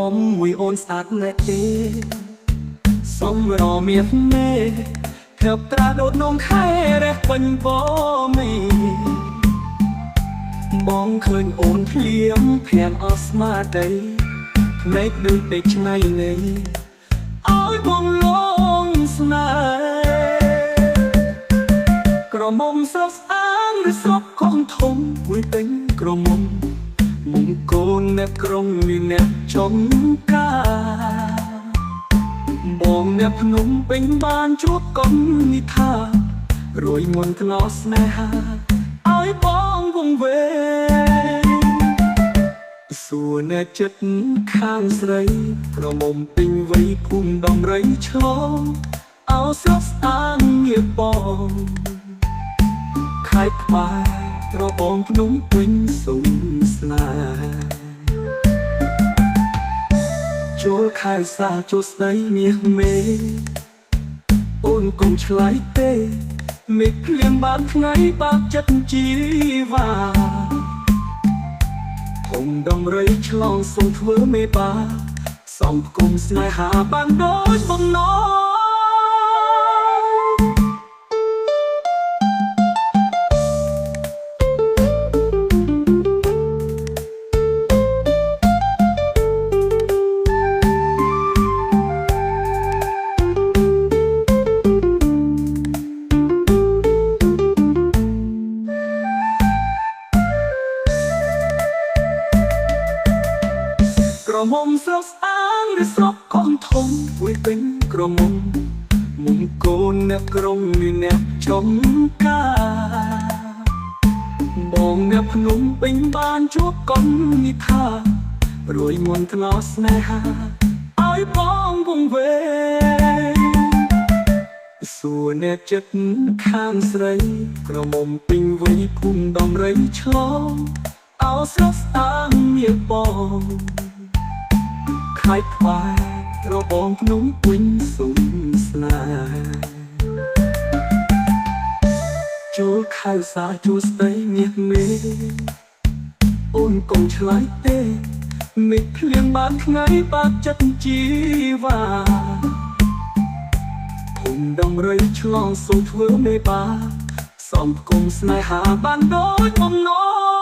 មុំមួយអូនស្អាតណែទេសុំរមៀបមេភើបត្រាដូតនងខែរះពេញបមីបងឃើញអូនភ្លៀងភ្លាមអស់ស្មារតីភ្នែកដូចពេកឆ្នៃនៃឲ្យបងលងស្នេហ៍ក្រមុំស្រស់ស្អាតឬស្រស់ខំធំមួយពេញក្រមុំមុំកូនអ្នកក្រុងនេះអ្នកចំការបងអ្នកភ្នំពេញបានជួបកុំនិថារួយមុនថ្នោតស្នេហាឲ្យបងវង្វេងសួរអ្នកចិត្តខាងស្រីក្រមុំពេញវ័យភូមិដំរីឆ្លងអោស្រស់ស្អាតងារបងខៃក្បែររបងភ្នំពេញសុំស្នេហ៍ចូលខែសាចូលស្ដីមាសមេអូនកុំឆ្លើយទេមេឃភ្លៀងបាត់ថ្ងៃបាក់ចិត្តជីវ៉ាហុំដំរីឆ្លងសុំធ្វើមេបាសំគុំស្នេហាបានដូចបំណងក្រមុំស្រស់ស្អាតឬស្រស់កូនធំមួយពេញក្រមុំមុំកូនអ្នកក្រុងនេះអ្នកចំការបងអ្នកភ្នំពេញបានជួបកុំនិថារួយមុនថ្នោតស្នេហាឲ្យបងវង្វេងសួរអ្នកចិត្តខាងស្រីក្រមុំពេញវ័យភូមិដំរីឆ្លងអោស្រស់ស្អាតងារបងខៃខ្វាយរបងភ្នំពេញសុំស្នេហ៍ចូលខៅសាជួស្ដីមាសមេអូនកុំឆ្លើយទេមេឃភ្លៀងបានថ្ងៃបាក់ចិត្តជីវ៉ាភូមិដំរីឆ្លងសុំធ្វើមេបាសំគុំស្នេហាបានដូចបំណង